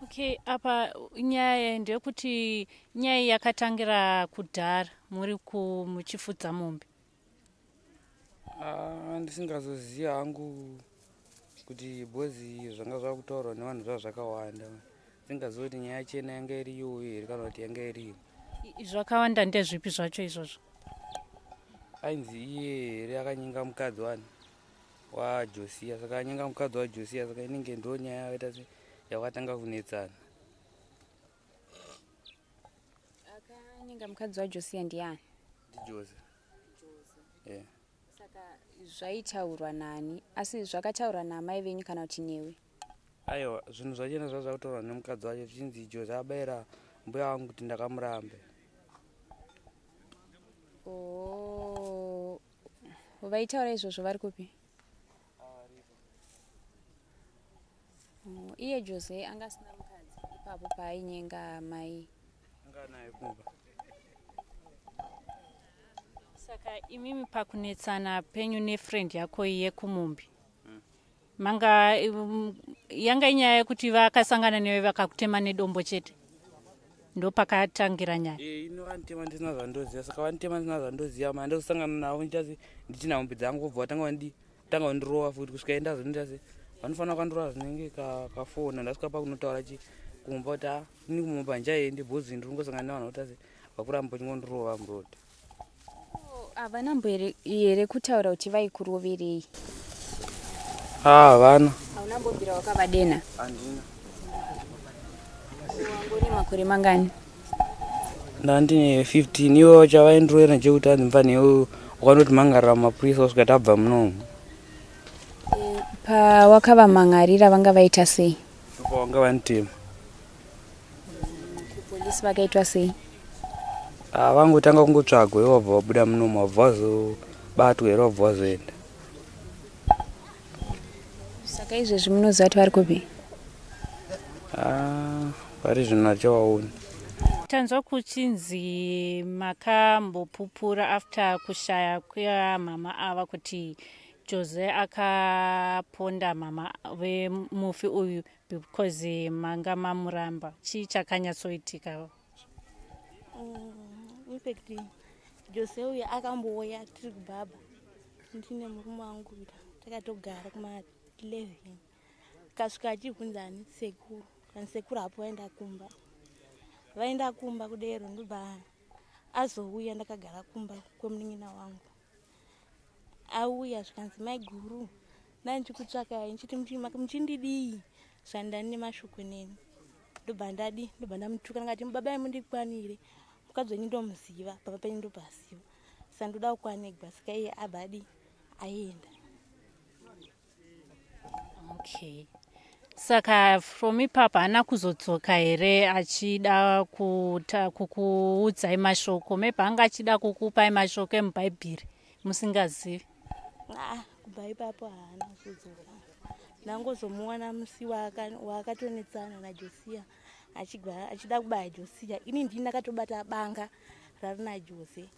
Okay, apa nyaya ndeyekuti nyaya yakatangira kudhara muri muchifudza mombe. Ndisingazoziva hangu kuti bhozi zvanga zvakutaurwa nevanhu zvakawanda. singaziva kuti nyaya chena yanga iriyo here kana kuti yanga iriyo. Zvakawanda ndezvipi zvacho izvozvo? Ainzi iye here akanyinga mukadzi waJosia, saka anyinga mukadzi waJosia, saka inenge ndo nyaya yakaita se yakatanga kunetsana. Akanyinga mukadzi waJosia ndiani? Ndijose. Yeah. Saka zvaitaurwa nani? Asi zvakataurwa namai venyu kana kuti newe? Aiwa, zvinhu zvachena zvazvautaurwa nemukadzi wacho zvichinzi Jose abayira mbuya wangu kuti ndakamurambe. Oh, vaitaura izvozvo vari kupi? Iye Jose angasina mukadzi ipapo paainyenga mai? Anga naye kumba. Saka imimi pakunetsana penyu nefriend yako iye kumumbi, manga yanga inyaya yekuti vakasangana newe vakakutema nedombo chete, ndo pakatangira nyaya? Ino vanitema ndisina zvandoziva, saka vanitema ndisina zvandoziva manda kusangana navo ndichasi ndichina hombe dzangu kubva vatanga vandirova futi kusvika endazo nditasi vanofanira kwandorova zvinenge kafona ndasvika pakunotaura kumba kuti ini kumumba njaendi bhozi ndiri ngosangana nevanhu kutasi vakuramba chingondorova murodi. Havana here kutaura kuti vaikuroverei? Havana. Hauna mbobvira wakavadena? Handina. Wangori makore mangani? Ndandine 15. Iwo chavaindiroera chekuti andimva newo wakandoti mangarira mumapurisa kusvika tabva muno. Pawakavamangarira vanga vaita sei? Pavanga vanitema. Kupolisi vakaitwa sei? Vangotanga kungotsvagwa ivo vabva vabuda munomu vabva vazobatwa here vabva vazoenda. Saka izvezvi munoziva kuti vari kupi? Vari zvino achawaona. Tanzwa kuchinzi makambopupura after kushaya kwamama ava kuti Jose akaponda mama vemufi uyu because manga mamuramba. Chii chakanyatsoitika? Infect Jose uyu akambouya tiri kubaba ndine murume wangu takatogara kuma11 kasvika achibvunza ani sekuru kana sekuru apo vaenda kumba kudero ndobva azouya ndakagara kumba kwemunin'ina wangu. Auya zvikanzi mai guru ndandichikutsvakai nchiti muchindidii zvandani nemashoko neni ndobva ndamutuka ndakati mubabai mundikwanire mukadzi wenyu ndomuziva baba penyu ndopaziva saka ndoda kukwanegwa saka iye abadi aenda. Okay. Saka from ipapa haana kuzodzoka here achida kukuudzai mashoko? Maybe anga achida kukupai mashoko emubhaibheri musingazivi? Kubva ipapo haana kuzodzoka. Ndangozomuona musi wakatonetsana naJosia achida kubaya Josia. Ini ndini ndakatobata banga rari naJose.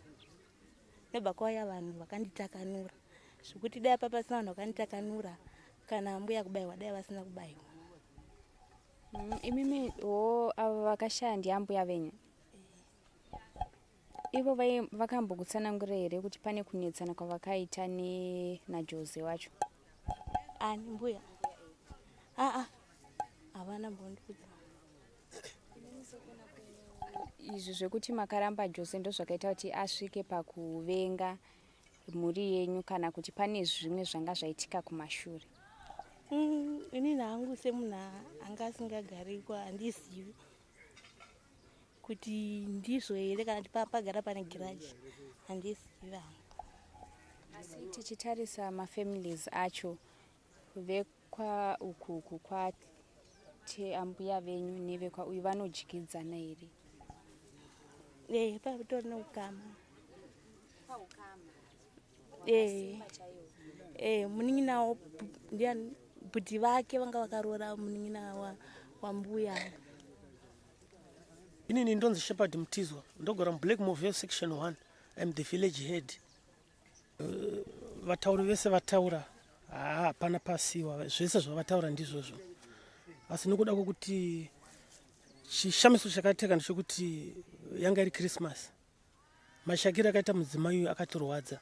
Nebva kwauya vanhu vakanditakanura zvokuti dai papa pasina vanhu vakanditakanura kana mbuya kubayiwa dai vasina kubayiwa. Imimi avo vakashaya ndiambuya venyu? Ivo vakambokutsanangura here kuti pane kunetsana kwavakaita naJose wacho? Ani mbuya? Havana mbondikudza. Izvi zvekuti makaramba Jose ndo zvakaita kuti asvike pakuvenga mhuri yenyu kana kuti pane zvimwe zvanga zvaitika kumashure? Ini nangu semunhu anga asingagariko handizivi kuti ndizvo here kana kuti pagara pane giraji handizivi hangu. Asi tichitarisa mafamilies acho vekwa ukuku kwate ambuya venyu nevekwa uyu vanodyidzana here? Patori neukama. Munin'ina wavo ndiani bhudhi vake vanga vakaroora munin'ina wambuya. Inini ndonzi Shepherd Mtizwa ndogara muBlackmore section 1. I'm the village head. Vatauri vese vataura hapana pasiwa zvese zvavataura ndizvozvo. Asi nokuda kwokuti chishamiso chakaiteka ndechekuti yanga iri Christmas. Mashakiro akaita mudzimai akatirwadza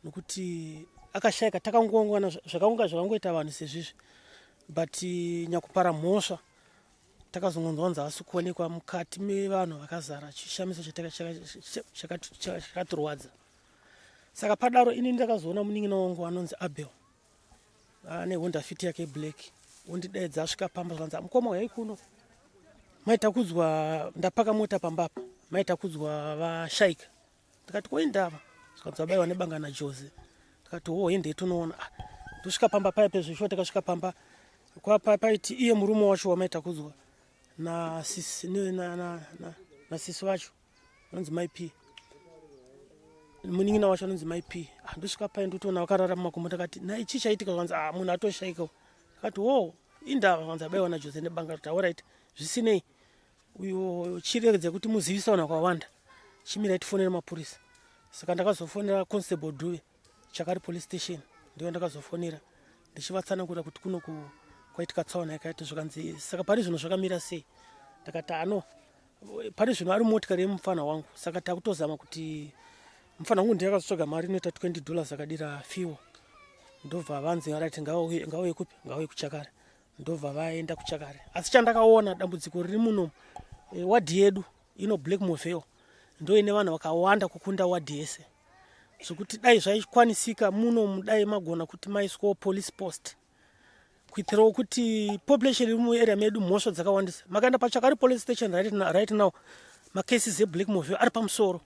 nokuti akashayika takangongwana zvakangoita vanhu sezvizvi but nyakupara mhosva takazongonzwanza asi kuonekwa mukati mevanhu vakazara chishamiso chakatirwadza. Saka padaro ini ndakazoona munin'ina wangu anonzi Abel ane Honda Fit yake black undidaidza asvika pamba zvanzi mukoma uyai kuno maita kudzwa ndapaka mota pambapa maita kudzwa vashaika. Ndikati koindava zvikanzi vabaiwa nebanga naJose. Ndikati ende tunoona ndosvika pamba paya pezvisho takasvika pamba paiti iye murume wacho wamaita kudzwa nasisi wacho anonzi Mai P munin'ina wacho anonzi Mai P. Ndosvika paya ndotoona vakarara mumakombo takati nai chii chaitika zvanzi munhu atoshaikawo. Akati indava zvanzi abaiwa naJose nebanga kuti alright zvisinei uyo chiregedza kuti muzivisa vanhu vakawanda chimirai tifonere mapurisa. Saka ndakazofonera Constable Duve Chakari police station ndiyo ndakazofonera ndichivatsanangura kuti kuno kwaitika tsaona yakaita zvikanzi saka pari zvino zvakamira sei. Ndakati pari zvino ari motikari yemufana wangu. Saka takutozama kuti mufana wangu ndiye akazotsvaga mari inoita $20 akadira fuel. Ndobva vanzi varati ngauye kupi ngauye kuChakari. Ndobva vaenda kuChakari. Asi chandakaona dambudziko riri muno wadhi yedu ino Black Moveo ndo ine vanhu vakawanda kukunda wadhi yese. Zvekuti dai zvaikwanisika muno mudai magona kuti maiswawo police post kuitirawo kuti population iri muarea medu mhosva dzakawandisa. Makaenda paChakari police station right now macases eBlack Moveo ari pamusoro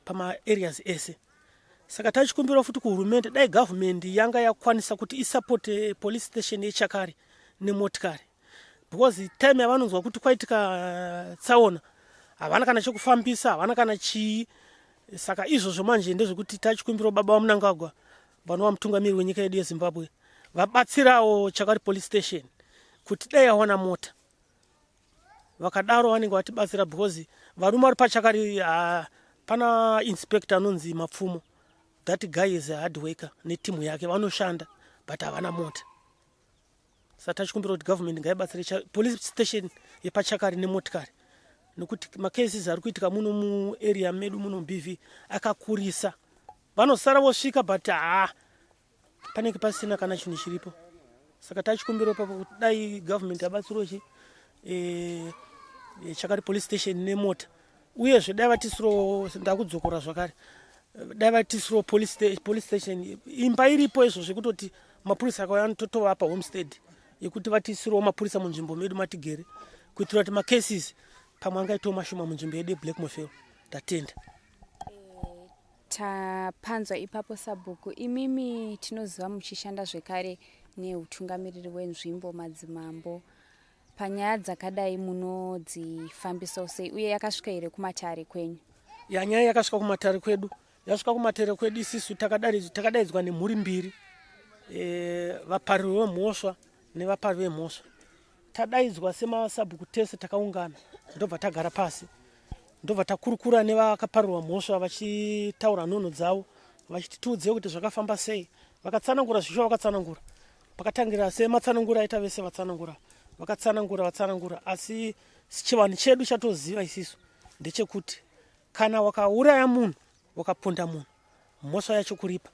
pama areas ese. Saka tachikumbira futi kuhurumende dai government yanga yakwanisa kuti isupport police station yeChakari nemotikari because time yavanonzwa kuti kwaitika tsaona havana kana chekufambisa havana kana chii. Saka izvozvo manje ndezvekuti tachikumbira baba vaMunangagwa vanova mutungamiri wenyika yedu yeZimbabwe vabatsirawo Chakari police station kuti dai awana mota vakadaro vanenge vatibatsira because varume vari paChakari pana inspector anonzi Mapfumo. That guy is a hard worker netimu yake vanoshanda but havana mota. Saka tachikumbira kuti government ngaibatsire police station yepaChakari nemotikari nokuti macases ari kuitika muno mu area medu muno BV akakurisa. Vanosara vosvika but panenge pasina kana chinhu chiripo. Saka tachikumbira papo kuti dai government yabatsirochi Chakari police station nemota uyezve dai vatisiro ndakudzokora zvakare dai vatisiro police station imba iripo izvo zvekutoti mapurisa akauya totovapa homestead yekuti vatisiro mapurisa munzvimbo medu matigere kuitira kuti macases pamwe angaitawo mashoma munzvimbo yedu yeBlack Moveo. Tatenda tapanzwa ipapo sabhuku. Imimi tinoziva muchishanda zvekare neutungamiriri wenzvimbo madzimambo panyaya dzakadai munodzifambisa sei uye yakasvika here kumatare kwenyu? Nyaya yakasvika kumatare kwedu. Yasvika kumatare kwedu isisu takadaidzwa nemhuri mbiri vapariri vemhosva nevapariri vemhosva. Tadaidzwa semasabhuku tese takaungana ndobva tagara pasi ndobva takurukura nevakaparirwa mhosva vachitaura nhono dzavo vachitiudze kuti zvakafamba sei. Vakatsanangura zvisho vakatsanangura pakatangira sematsanangura aita vese vatsanangura vatsanangura asi chivanhu chedu chatoziva isisu ndechekuti kana wakauraya munhu wakaponda munhu mhosva yacho kuripa.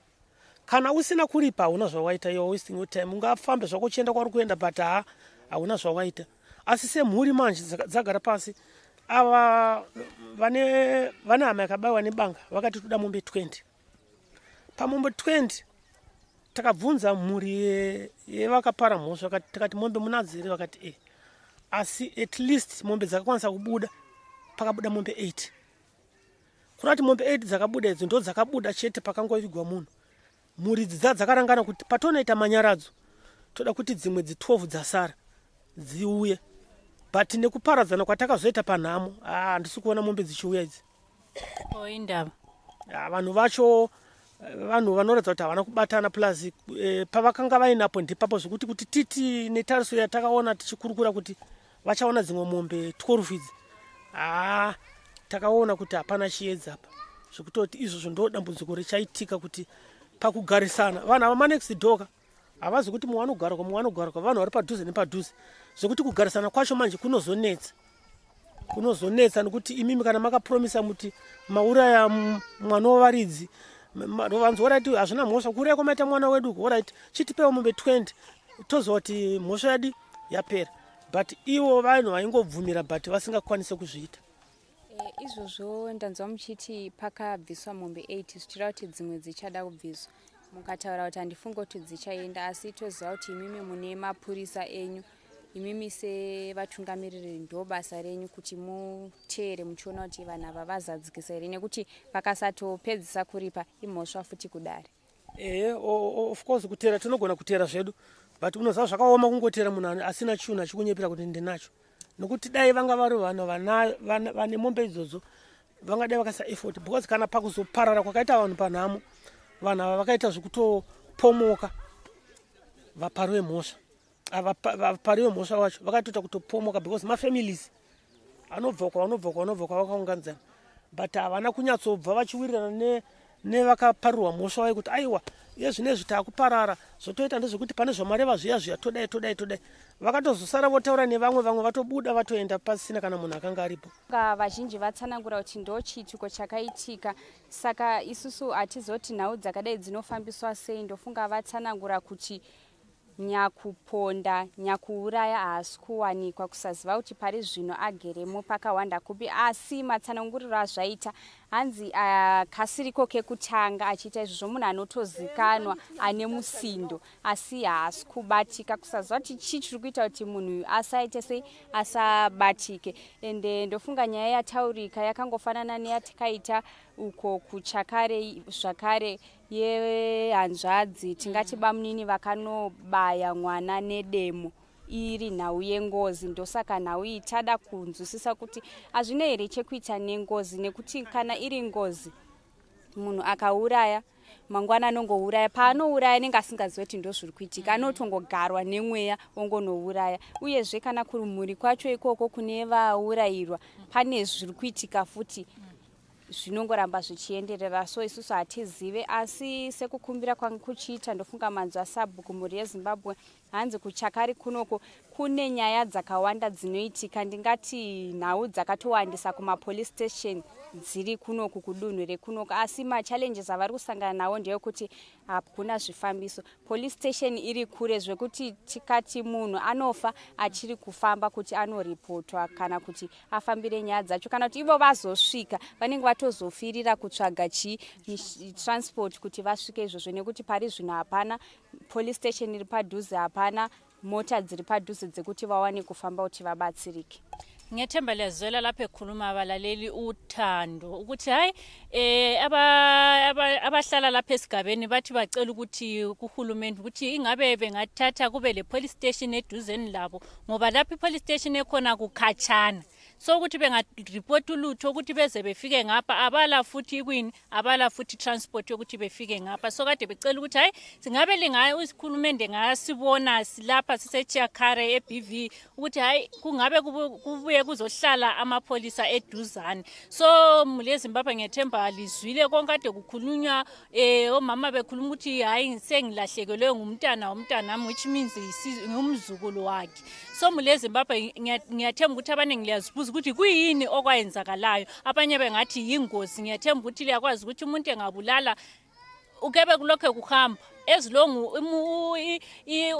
Kana usina kuripa hauna zvawaita you are wasting your time. Ungafambe zvako uchienda kwari kuenda but hauna zvawaita. Asi semhuri manje dzagara pasi ava vane hama yakabaiwa nebanga vakati toda mombe 20. Pamombe 20 takabvunza mhuri yevakapara mhosva takati mombe munadzo here vakati asi at least mombe dzakakwanisa kubuda pakabuda mombe 8. Kunati mombe 8 dzakabuda idzo ndo dzakabuda chete pakangovigwa munhu. Mhuri idzi dzakarangana kuti patonoita manyaradzo toda kuti dzimwe 12 dzasara dziuye but nekuparadzana kwatakazoita panhamo handisi kuona mombe dzichiuya idzi. Indava vanhu vacho vanhu vanoratidza kuti havana kubatana plus pavakanga vainapo ndipapo zvekuti kuti titi netariso yatakaona tichikurukura kuti vachaona dzimwe mombe 12 idzi takaona kuti hapana chiedza apa zvekutoti izvozvo ndo dambudziko richaitika kuti pakugarisana vanhu ava manext door havazi kuti mumwe anogara kwa mumwe anogara kwa vanhu vari padhuze nepadhuze zvekuti kugarisana kwacho manje kunozonetsa nekuti imimi kana makapromisa muti mauraya mwana wavaridzi vanzwa rati hazvina mhosva kuuraya kwamaita mwana wedu alright chitipewo mombe 20 toziva kuti mhosva yadi yapera but ivo vanhu vaingobvumira but vasingakwanise kuzviita. Izvozvo ndanzwa muchiti pakabviswa mombe 8 zvichireva kuti dzimwe dzichada kubviswa. Mukataura kuti handifunga kuti dzichaenda, asi toziva kuti imimi mune mapurisa enyu, imimi sevatungamiriri ndo basa renyu kuti muteere muchiona kuti vanhu ava vazadzikisa here, nekuti vakasatopedzisa kuripa imhosva futi kudare. Of course kuteera tinogona kuteera zvedu, but unoziva zvakaoma kungoteera munhu asina chinhu achikunyepera kuti ndinacho, nokuti dai vanga vari vanhu vane mombe idzodzo vangadai vakaisa effort, because kana pakuzoparara kwakaita vanhu panhamo, vanhu ava vakaita zvekutopomoka vapariwe mhosva. Vapariwe mhosva wacho vakatoita kutopomoka because mafamilies anobva kwavakaunganidzana, but havana kunyatsobva vachiwirirana nevakaparirwa mhosva vayo kuti aiwa iye zvinezvi taakuparara zvotoita ndezvekuti pane zvamareva zviya todai. Vakatozosara votaura nevamwe vatobuda vatoenda pasina kana munhu akanga aripo. Vazhinji vatsanangura kuti ndo chiitiko chakaitika, saka isusu hatizoti nhau dzakadai dzinofambiswa sei. Ndofunga vatsanangura kuti nyakuponda nyakuuraya haasi kuwanikwa, kusaziva kuti pari zvino ageremo pakawanda kupi, asi matsananguriro azvaita hanzi kasiriko kekutanga achiita izvozvo munhu anotozikanwa ane musindo, asi haasi kubatika, kusaziva kuti chii chiri kuita kuti munhu uyu asaite sei, asabatike. Ende ndofunga nyaya yataurika yakangofanana neyatakaita uko kuchakare zvakare yehanzvadzi, tingati bamunini vakanobaya mwana nedemo iri nhau yengozi. Ndosaka nhau iyi tada kunzwisisa kuti hazvina here chekuita nengozi, nekuti kana iri ngozi munhu akauraya mangwana anongouraya, paanouraya nenge asingazivi kuti ndo zviri kuitika, anotongogarwa nemweya ongonouraya. Uyezve kana kuri mhuri kwacho ikoko kune vaurayirwa pane zviri kuitika futi zvinongoramba zvichienderera. So isusu hatizive, asi sekukumbira kwangu kuchiita ndofunga manzwi asabhuku mhuri yeZimbabwe hanzi kuchakari kunoko kune nyaya dzakawanda dzinoitika, ndingati nhau dzakatowandisa kumapolice station dziri kunoku kudunhu rekunoku, asi machallenges avari kusangana nawo ndeyekuti hakuna zvifambiso. Police station iri kure zvekuti tikati munhu anofa achiri kufamba kuti anoripotwa kana kuti afambire nyaya dzacho, kana kuti ivo vazosvika vanenge vatozofirira kutsvaga transport kuti vasvike izvozvo, nekuti pari zvino hapana police station iri padhuze, hapana mota dziri padhuze dzekuti vawane kufamba kuti vabatsirike. Ngiyathemba liyazwela lapho ekhuluma abalaleli uthando ukuthi hayi abahlala lapha esigabeni bathi bacela ukuthi kuhulumeni ukuthi ingabe bengathatha kube le police station eduzeni labo, ngoba lapha ipolice station ekhona kukhatshana, so ukuthi bengareport ulutho ukuthi beze befike ngapha, abala futhi ikwini, abala futhi transport yokuthi befike ngapha. So kade becela ukuthi hayi singabe lingayo isikhulumende ngasibona silapha siseChakari eBV ukuthi hayi kungabe kubuye kuzohlala amapolisa eduzane. So muleZimbabwe ngethemba lizwile konkade kukhulunywa omama bekhuluma ukuthi hayi sengilahlekelwe ngumntanami, which means ngumzukulu wakhe. So muleZimbabwe ngiyathemba ukuthi abaningi liyazibuza ukuthi kuyini okwayenzakalayo, abanye bengathi yingozi. Ngiyathemba ukuthi liyakwazi ukuthi umuntu engabulala ukebe kulokho kuhamba ezilongu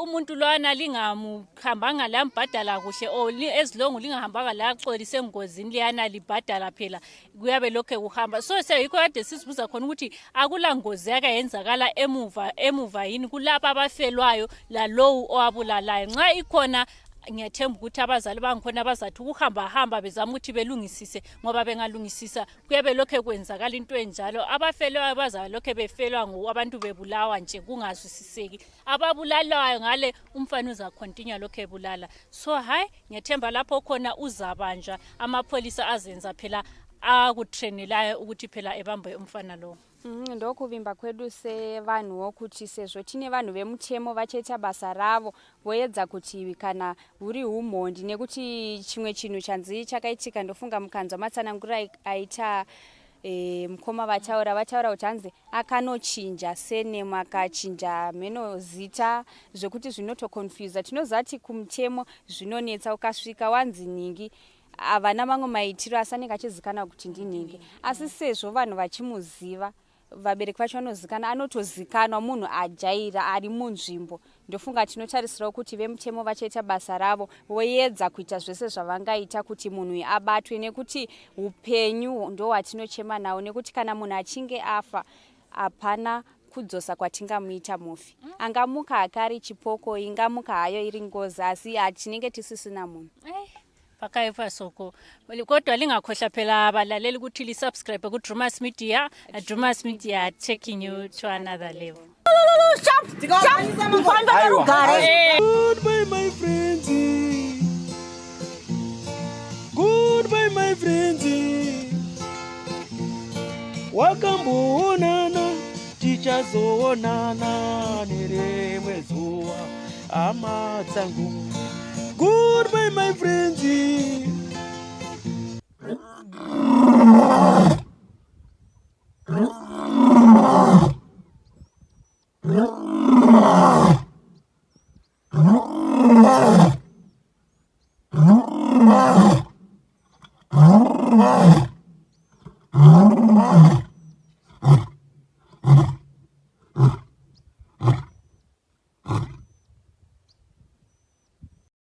umuntu lwana lingamuhambanga la mbhadala kuhle, o ezilongu lingahambanga la xolise engozini liyana libhadala phela kuyabe lokho kuhamba. So seyikho kade sisibuza khona ukuthi akula ngozi yakayenzakala emuva yini kulapha abafelwayo la low owabulalayo. Nxa ikhona ngiyathemba ukuthi abazali bangikhona bazathi ukuhamba bezama ukuthi belungisise, ngoba bengalungisisa kuyabe lokho kwenzakala into enjalo. Abafelwayo bazaba lokho befelwa ngowabantu bebulawa nje kungazwisiseki, ababulalayo ngale umfana uza continue lokho ebulala. So hayi ngiyathemba lapho khona uzabanjwa, amapolisa azenza phela akutrainelayo ukuthi phela ebambe umfana lo. Ndokuvimba kwedu sevanhu wokuti sezvo tine vanhu vemutemo vachiita basa ravo voedza kuti kana uri umhondi, nekuti chimwe chinhu chanzi chakaitika ndofunga mukanzwa matsanangura aita mukoma vataura kuti hanzi akanochinja senemu akachinja meno zita zvekuti zvinotoconfusa. Tinozati kumutemo zvinonetsa, ukasvika wanzi ningi havana mamwe maitiro asanenge achizikana kuti ndinhingi, asi sezvo vanhu vachimuziva vabereki vacho vanozikana, anotozikanwa munhu ajaira ari munzvimbo. Ndofunga tinotarisirawo kuti vemutemo vachaita basa ravo voedza kuita zvese zvavangaita kuti munhu abatwe, nekuti upenyu ndo watinochema nawo, nekuti kana munhu achinge afa hapana kudzosa kwatingamuita mufi. Angamuka akari chipoko, ingamuka hayo iri ngozi, asi tinenge tisisina munhu. Pakaipa soko. Kodwa lingakhohlwa phela abalaleli ukuthi li-subscribe ku-Drewmas Media. Drewmas Media taking you to another level. Goodbye my friends. Goodbye my friends. Wakamboonana tichazoonana nerimwe zuva hama dzangu. Goodbye my friends.